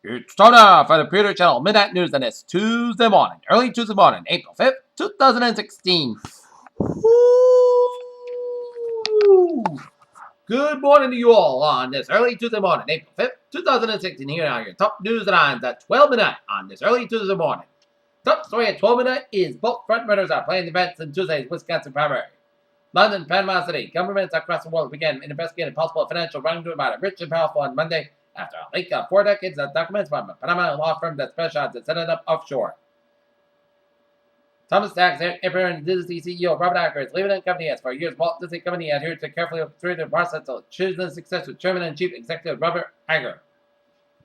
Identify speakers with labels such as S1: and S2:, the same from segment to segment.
S1: It's Tona for the Pewter Channel Midnight News, and it's Tuesday morning, early Tuesday morning, April 5th, 2016. Woo! Good morning to you all on this early Tuesday morning, April 5th, 2016. Here are your top news headlines at 12 midnight on this early Tuesday morning. Top story at 12 midnight is both frontrunners are playing events in Tuesday's Wisconsin primary. London, Panama City, governments across the world began investigating possible financial wrongdoing by the rich and powerful on Monday after a leak of 4 decades of documents from a Panama law firm that specializes in setting up offshore. Thomas Sachs, apparent Disney CEO Robert Iger is leaving the company as for years Walt Disney Company adhered to carefully through the process to choose the successor Chairman and Chief Executive Robert Iger.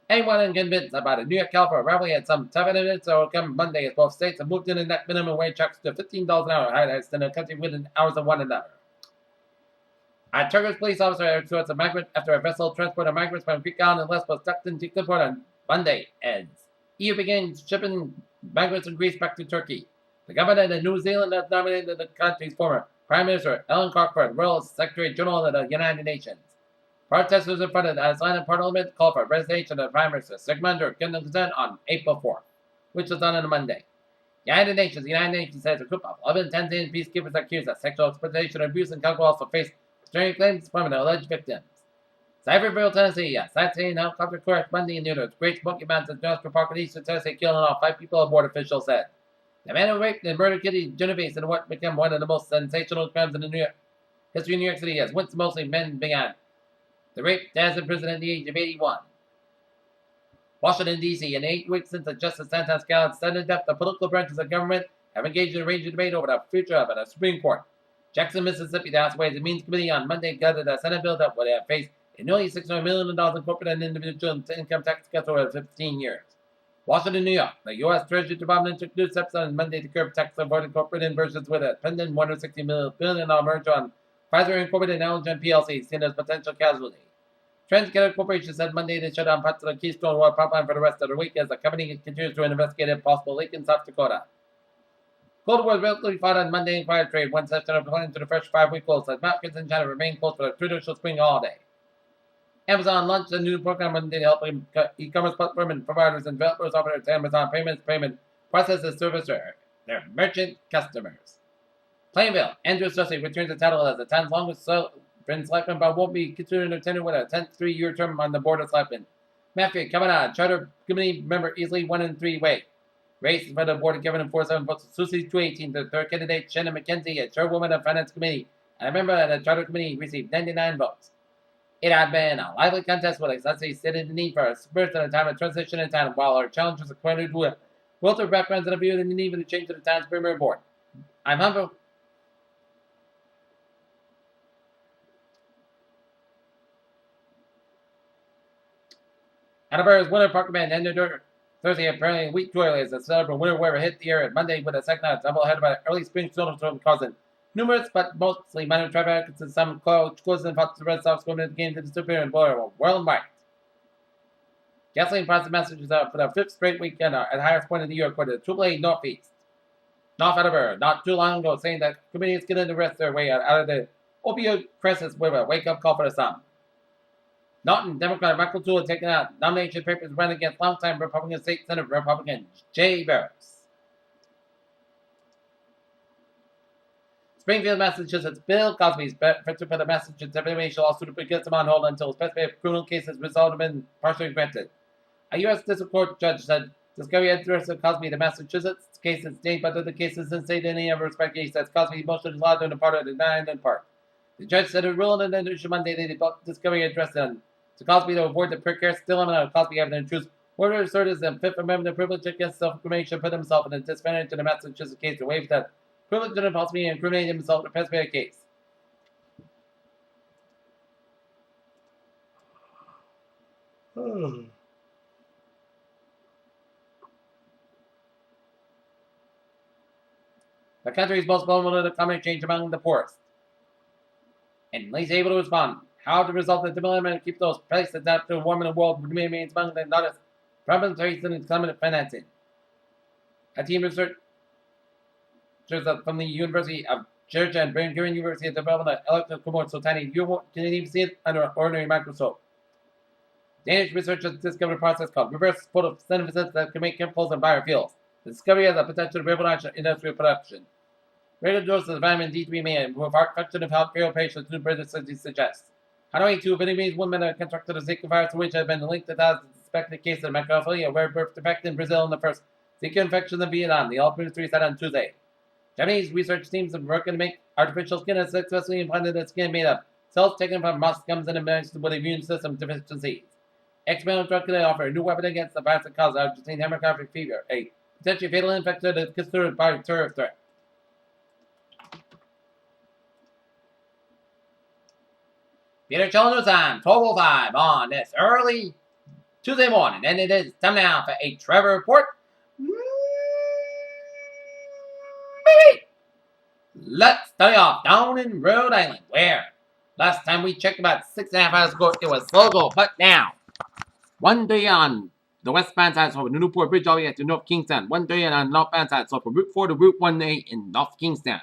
S1: Anyone unconvinced about a New York California rivalry had some tough evidence that will come Monday as both states have moved in and minimum wage checks to $15 an hour, highest in the country within hours of one another. A Turkish police officer escorts a migrant after a vessel transporting migrants from Greek island and Lesbos stuck into Cyprus on Monday as EU begins shipping migrants from Greece back to Turkey. The government of New Zealand has nominated the country's former Prime Minister Ellen Crockford, Royal Secretary General of the United Nations. Protesters in front of the Icelandic Parliament called for resignation of the Prime Minister Sigmundur Guðmundsson on April 4th, which was on Monday. The United Nations says a group of 11 Tanzanian peacekeepers accused of sexual exploitation, abuse, and conquest also face stirring claims from the alleged victims. Cyberville, Tennessee, a sightseeing helicopter crash Monday near the Great Smoky Mountains in Johnson Park in eastern Tennessee, killing all 5 people aboard, officials said. The man who raped and murdered Kitty Genovese in what became one of the most sensational crimes in the history of New York City has once mostly men began. The rape has in prison at the age of 81. Washington, D.C., in 8 weeks since the Justice Sentence scandal sudden death, the political branches of government have engaged in a range of debate over the future of the Supreme Court. Jackson, Mississippi, the House Ways and Means Committee on Monday gutted a Senate bill that would have faced a nearly $600 million in corporate and individual income tax cuts over 15 years. Washington, New York, the U.S. Treasury Department took new steps on Monday to curb tax avoiding corporate inversions with a pending $160 billion merger on Pfizer Incorporated and Allergen PLC, seen as potential casualty. Transcanada Corporation said Monday to shut down parts of the Keystone Oil pipeline for the rest of the week as the company continues to investigate a possible leak in South Dakota. Gold was relatively flat on Monday in quiet trade, one session of planning to the first 5-week close as markets in China remain closed for the traditional spring holiday. Amazon launched a new program Monday to help e-commerce platform and providers and developers offer its Amazon payment processes service to their merchant customers. Plainville, Andrew Sussey returns the title as the town's longest been selectman, but won't be considered a tenure with a 10th 3-year term on the board of selectmen. Matthew Kavanaugh, charter committee member, easily 1 in 3 way. Race for the board of given 47 votes. Susie 218, the third candidate, Shannon McKenzie, a chairwoman of finance committee, and a member of the charter committee, received 99 votes. It had been a lively contest with Sussey stated the need for a spirit at a time of transition in town, while her challengers acquainted with both of backgrounds and a view of the need for the change to the town's premier board. I'm humble. Attleboro's winter park event ended Thursday, apparently a week too early as the celebrant winter weather hit the area Monday with a second night double-header by early spring snowstorm causing numerous but mostly minor traffic accidents and some close and parts of the Red Sox going into the game to disappear and blow worldwide. Gasoline prices messages out for the 5th straight weekend at the highest point of the year according to AAA Northeast. North Attleboro, not too long ago, saying that communities getting to rest their way out of the opioid crisis with a wake-up call for the sun. Norton Democrat Michael Toole taking out nomination papers running against longtime Republican State Senate Republican Jay Barrows. Springfield, Massachusetts, Bill Cosby's to put a Massachusetts defamation lawsuit against him on hold until specific criminal cases resolved have been partially granted. A U.S. District Court judge said discovery interest of Cosby the Massachusetts case is named, but other cases didn't state in any other respect. He says Cosby's motion is allowed in the part of the denied in part. The judge said a rule in the issue Monday that the discovery interest in to Cosby to avoid the precarious still of Cosby having to choose whether to assert his Fifth Amendment privilege against self-incrimination, put himself in a disadvantage in the Massachusetts case to waive that privilege to possibly incriminate himself in the Pennsylvania case. The country's most vulnerable to climate change among the poorest. And least able to respond. How to resolve the development and keep those places adapted to a warming world remains among the largest problems facing climate financing. A team of researchers from the University of Georgia and Ben Gurion University have developed an electrical remote so tiny you can't even see it under an ordinary microscope. Danish researchers discovered a process called reverse photosynthesis that can make chemicals and biofuels. The discovery has the potential to revolutionize industrial production. Regular doses of vitamin D3 may improve heart function and help fail patients, new British studies suggest. Hanoi, two Vietnamese women have contracted a Zika virus, which has been linked to thousands of suspected cases of macrophagy, a rare birth defect in Brazil, and the first Zika infection in Vietnam. The all ministry said on Tuesday. Japanese research teams have worked to make artificial skin and successfully implanted the skin made of cells taken from mouse gums and immunized with immune system deficiencies. Experimental drug can offer a new weapon against the virus that causes Argentine hemorrhagic fever, a potentially fatal infection that is considered by a terror threat. Peter Children's time, 12:05 on this early Tuesday morning, and it is time now for a Trevor report. Let's start off down in Rhode Island, where last time we checked about 6.5 hours ago, it was local, but now 1:30 on the westbound side, so from the Newport Bridge all the way to North Kingston. 1:30 on the northbound side, so from Route 4 to Route 1A in North Kingston.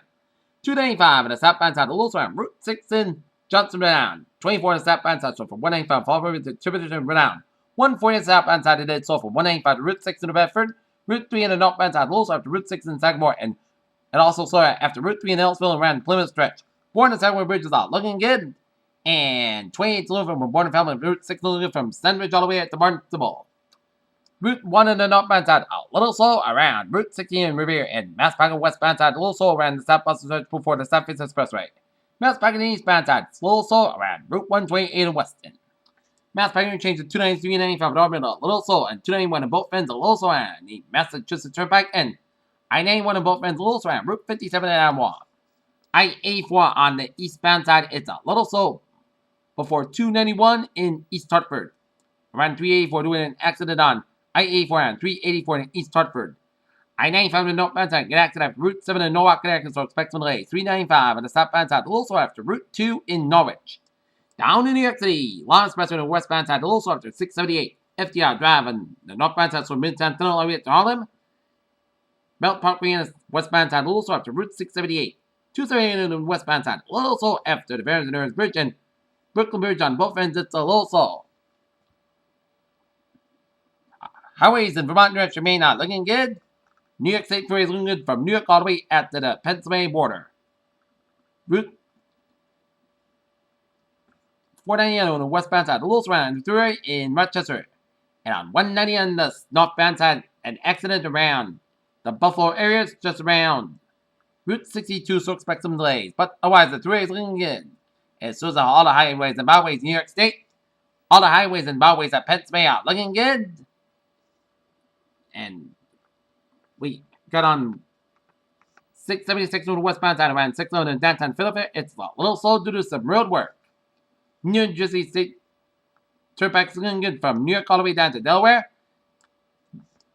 S1: 295 on the southbound side, also on Route 6 in Johnson, Rhode Island. 24 on the southbound side, so from 195 Fall River to Tiverton, Rhode Island. 140 on the southbound side, it is so from 195 to Route 6 in New Bedford. Route 3 on the northbound side, also after Route 6 in Sagamore, and also saw after Route 3 in Ellisville and around Plymouth stretch. 4 on the Sagamore Bridge is out, looking good. And 28 to from Born and Falmouth, Route 6 looking from Sandwich all the way to Barnstable. Route 1 on the northbound side, a little slow around Route 16 in Revere, and Masspagan westbound side, a little slow around the South Boston Stretch before the South East Expressway. Masspagan eastbound side, slow around Route 128 in Weston. Masspagan change to 293 and 95 at Auburn, a little slow, and 291 in both ends, a little slow around the Massachusetts Turnpike, and I-91 in both ends, a little slow around Route 57 at Amwa. I-84 on the eastbound side, it's a little slow before 291 in East Hartford. Around 384 doing an accident on I-84 and 384 in East Hartford. I-95 on the northbound side, get accident after Route 7 in Norwalk, Connecticut, so expect some delay. 395 on the southbound side, also after Route 2 in Norwich. Down in New York City, Long Expressway on the westbound side, also after 678 FDR Drive on the northbound side, so Midtown Tunnel all the way to Harlem. Belt Parkway on the westbound side, also after Route 678. 278 on the westbound side, also after the Barrington Bridge and Brooklyn Bridge on both ends, it's a little slow. Highways in Vermont, New Hampshire, Maine not looking good. New York State Freeway is looking good from New York all the way at the Pennsylvania border. Route 490 on the westbound side, a little surround through in Rochester. And on 190 on the northbound side, an accident around the Buffalo area, just around Route 62, so expect some delays. But otherwise, the throughway is looking good. As soon as all the highways and byways in New York State, all the highways and byways at Pennsylvania are looking good. And we got on 676 on the westbound side around 600 in downtown Philadelphia. It's a little slow due to some road work. New Jersey State Turnpike is looking good from New York all the way down to Delaware.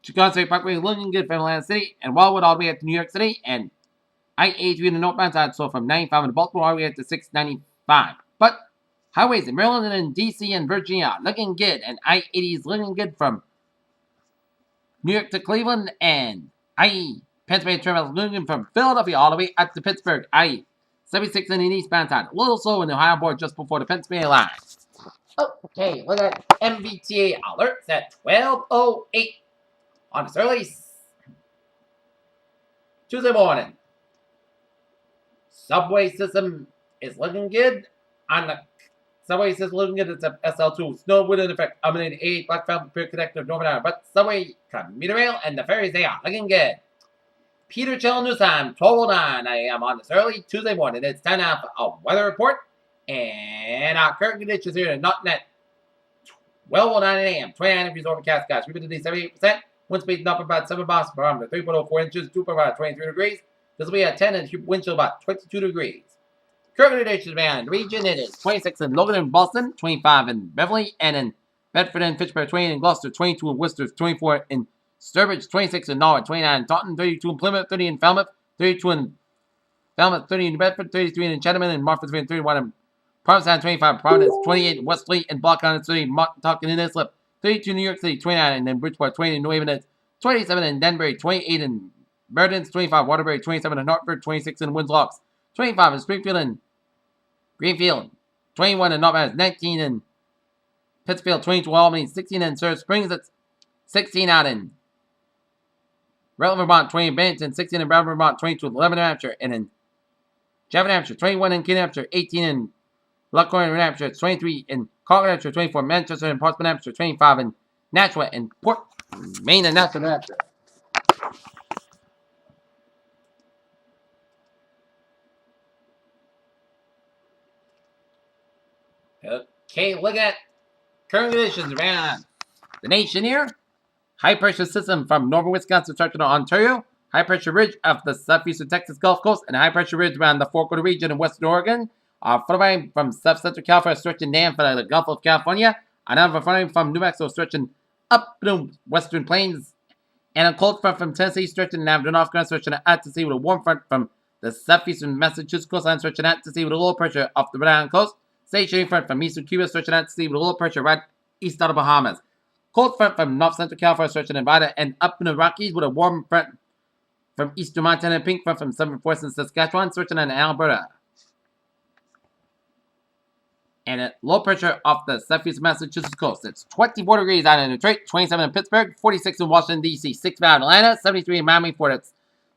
S1: Chicago State Parkway is looking good from Atlantic City and Wildwood all the way up to New York City. And I-83 on the northbound side, so from 95 in Baltimore all the way up to 695. But highways in Maryland and DC and Virginia are looking good, and I-80 is looking good from New York to Cleveland, and Pennsylvania Turnpike is looking good from Philadelphia all the way up to Pittsburgh. I-76 in the eastbound side, a little slow in the Ohio border just before the Pennsylvania line. Okay, look at MBTA alerts at 12:08 on this early Tuesday morning. Subway system is looking good. On the subway system looking good, it's a SL2. Snow would in effect. I'm in 8 Black Fountain Pier Connector Northern Ireland. But subway, commuter rail, and the ferries, they are looking good. Peter Chill News Time, 12:09 a.m. on this early Tuesday morning. It's time now for a weather report. And our current conditions here in Nottingham at 12:09 a.m. 29 degrees overcast, guys. Humidity 78%. Wind speed up about 7 miles per hour. 3.04 inches. 2.5 23 degrees. This will be at 10 and wind chill about 22 degrees. Current conditions around the region, it is 26 in Logan and Boston, 25 in Beverly, and in Bedford and Fitchburg, 20 in Gloucester, 22 in Worcester, 24 in Sturbridge, 26 in Norwich, 29 in Taunton, 32 in Plymouth, 30 in Falmouth, 32 in Falmouth, 30 in Bedford, 33 in Chatham, and Martha's Vineyard, 31 in Provincetown, 25 in Providence, 28 in Westlake and Block Island, 30 in Montauk and Islip, 32 in New York City, 29 in Bridgeport, 20 in New Haven, 27 in Danbury, 28 in Meriden, 25 Waterbury, 27 in Hartford, 26 in Winslocks, 25 in Springfield and Greenfield, 21 in North Island, 19 in Pittsfield 22, Albany 16 in Surrey Springs. It's 16 out in Rutland, Vermont 20 in Bennington, 16 in Bradford, Vermont 22 in 11 New Hampshire, and in Javon, New Hampshire 21 in Keene, New Hampshire 18 in Luckhorn, New Hampshire 23 in Concord, New Hampshire 24 in Manchester and Portsmouth, New Hampshire 25 in Nashua and Port Maine and Nashua, New Hampshire. Okay, look at current conditions around the nation here. High pressure system from northern Wisconsin to Ontario. High pressure ridge of the southeastern Texas Gulf Coast and high pressure ridge around the Four Quarter region in western Oregon. Following from south-central California stretching down for the Gulf of California. Another following from New Mexico stretching up the western plains. And a cold front from Tennessee stretching down to North Carolina stretching out to sea with a warm front from the southeastern Massachusetts coastline stretching out to sea with a low pressure off the Rhode Island coast. Stationary front from eastern Cuba stretching out to sea with a low pressure right east out of Bahamas. Cold front from north central California stretching in Nevada and up in the Rockies with a warm front from eastern Montana and pink front from southern forests in Saskatchewan stretching in Alberta. And at low pressure off the southeast Massachusetts coast. It's 24 degrees out in Detroit, 27 in Pittsburgh, 46 in Washington, D.C., 65 in Atlanta, 73 in Miami, Florida,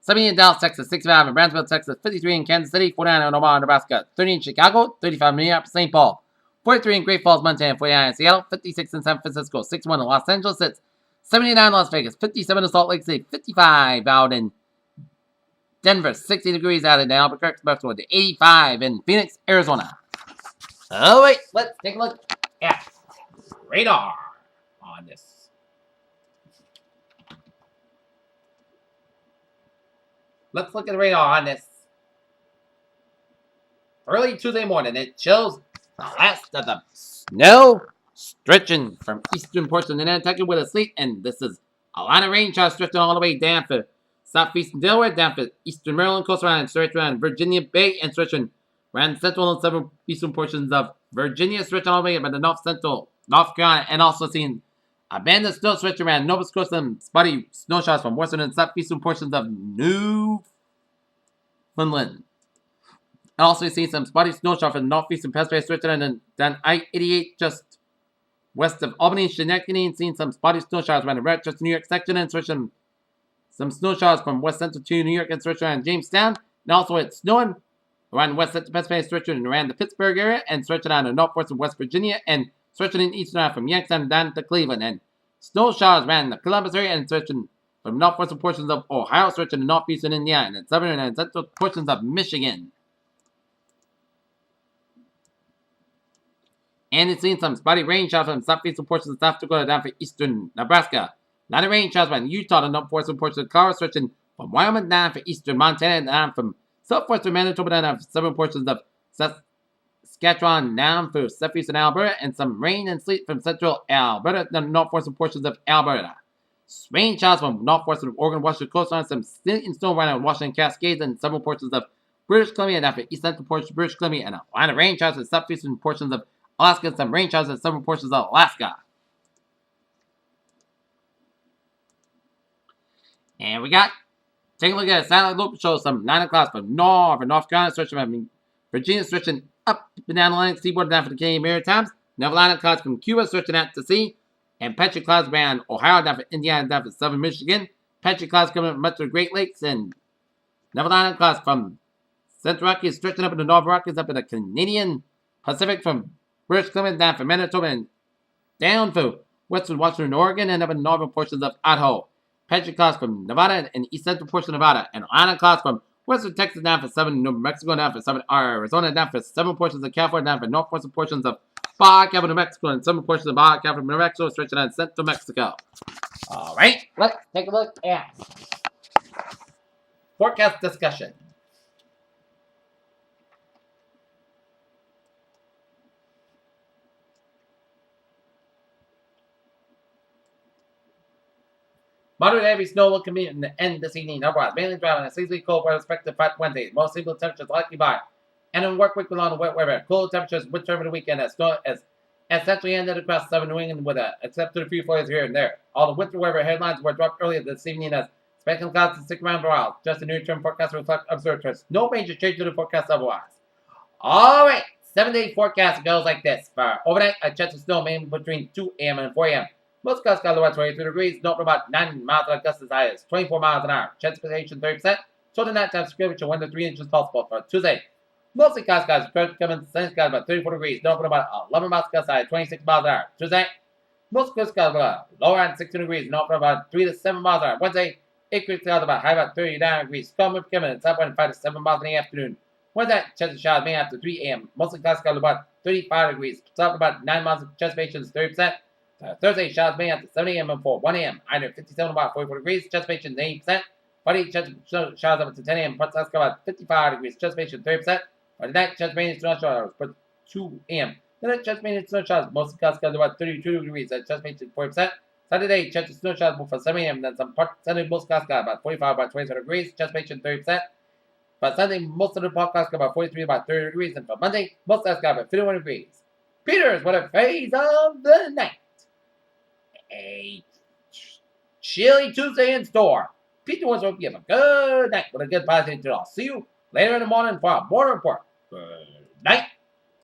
S1: 70 in Dallas, Texas, 65 in Brownsville, Texas, 53 in Kansas City, 49 in Omaha, Nebraska, 30 in Chicago, 35 in Minneapolis, St. Paul, 43 in Great Falls, Montana, 49 in Seattle, 56 in San Francisco, 61 in Los Angeles, it's 79 in Las Vegas, 57 in Salt Lake City, 55 out in Denver, 60 degrees out in Albuquerque, 85 in Phoenix, Arizona. Oh, wait, let's take a look at radar on this. Let's look at the radar on this. Early Tuesday morning, it shows the last of the snow stretching from eastern portions of Nantucket with a sleet, and this is a line of rain showers stretching all the way down for southeastern Delaware, down for eastern Maryland coast and stretching around Virginia Bay and stretching around central and southeastern portions of Virginia, stretching all the way up in the north central North Carolina, and also seeing a band of snow stretching around Nova Scotia and spotty snow showers from western and southeastern portions of Newfoundland. And also seeing some spotty snow showers from northeastern Pennsylvania, stretching and down I-88 just west of Albany and Schenectady, and seeing some spotty snow showers around the Rochester, New York section, and stretching some snow showers from west central to New York and stretching around Jamestown. And also it's snowing around west central Pennsylvania, stretching around the Pittsburgh area, and stretching on the northwest of West Virginia, and stretching in eastern from Youngstown down to Cleveland, and snow showers around the Columbus area, and stretching from northwestern portions of Ohio, stretching to northeastern Indiana, and southern and central portions of Michigan. And it's seen some spotty rain showers from southeastern portions of South Dakota down for eastern Nebraska. A lot of rain showers around Utah to northwestern portions of Colorado, stretching from Wyoming down for eastern Montana, and down from southwestern Manitoba down for southern portions of Saskatchewan down through southeastern Alberta, and some rain and sleet from central Alberta to northwestern portions of Alberta. Rain showers from northwestern Oregon, Washington coastline, some sleet and snow around Washington Cascades, and southern portions of British Columbia down for east central portions of British Columbia, and a line of rain showers in southeastern portions of Alaska, and some rain showers in southern portions of Alaska. And we got, take a look at a satellite loop, shows some 9 o'clock from North Carolina, stretching from Virginia, stretching up and down the Atlantic seaboard down for the Canadian Maritimes. Nevada clouds from Cuba, stretching out to sea. And Petri clouds around Ohio, down for Indiana, down for southern Michigan. Petri clouds coming up much of the Great Lakes. And Nevada clouds from Central Rockies, stretching up in the North Rockies, up in the Canadian Pacific from British Columbia, down for Manitoba, and down for western Washington, Oregon, and up in the northern portions of Idaho. Petri clouds from Nevada and east central portion of Nevada. And Atlantic clouds from western Texas down for southern New Mexico, down for southern Arizona, down for southern portions of California, down for northwestern portions of Baja California, New Mexico, and southern portions of Baja California, New Mexico, stretching on central Mexico. All right, let's take a look at forecast discussion. Moderate heavy snow will come in the end this evening. Otherwise, mainly dry and seasonally cold weather expected for Wednesday. Most single temperatures likely by. And in work week along the wet weather. Cold temperatures with term of the weekend as snow as essentially ended across southern New England with except for a few flurries here and there. All the winter weather headlines were dropped earlier this evening as spectrum clouds to stick around for a while. Just a near term forecast reflect observed trends. No major change to the forecast otherwise. Alright, 7-day forecast goes like this. For overnight, a chance of snow mainly between 2 a.m. and 4 a.m. Most gusts got low at 23 degrees, no for about 9 miles an hour, gusts as high as 24 miles an hour. Chance precipitation 30%. So the nighttime scrimmage 1 to 3 inches possible for Tuesday. Mostly clouds skies, coming sunny skies about 34 degrees, no for about 11 miles gusts high at 26 miles an hour. Tuesday, most clouds skies lower at 16 degrees, no for about 3 to 7 miles an hour. Wednesday, increased clouds about high about 39 degrees, storm with coming at 7.5 to 7 miles in the afternoon. Wednesday, chance of showers may after 3 a.m. Mostly clouds skies about 35 degrees, south about 9 miles, chance precipitation 30%. Thursday, showers may after 7 a.m. and 1 a.m. Either 57 about 44 degrees, chance precipitation 80%. Friday, showers up to 10 a.m. Parts of about 55 degrees, chance precipitation 30%. Friday night, chance rain and snow showers for 2 a.m. The night, chance rain and snow showers, mostly clouds about 32 degrees, chance precipitation 40%. Saturday, chance of snow showers for 7 a.m. Then some parts Sunday, most clouds about 45 about 27 degrees, chance precipitation 30%. But Sunday, most of the podcasts got about 43 about 30 degrees, and for Monday, most clouds got about 51 degrees. Peters, what a phase of the night. A chilly Tuesday in store. Peter wants to hope you have a good night with a good positive. I'll see you later in the morning for a morning report. Good night.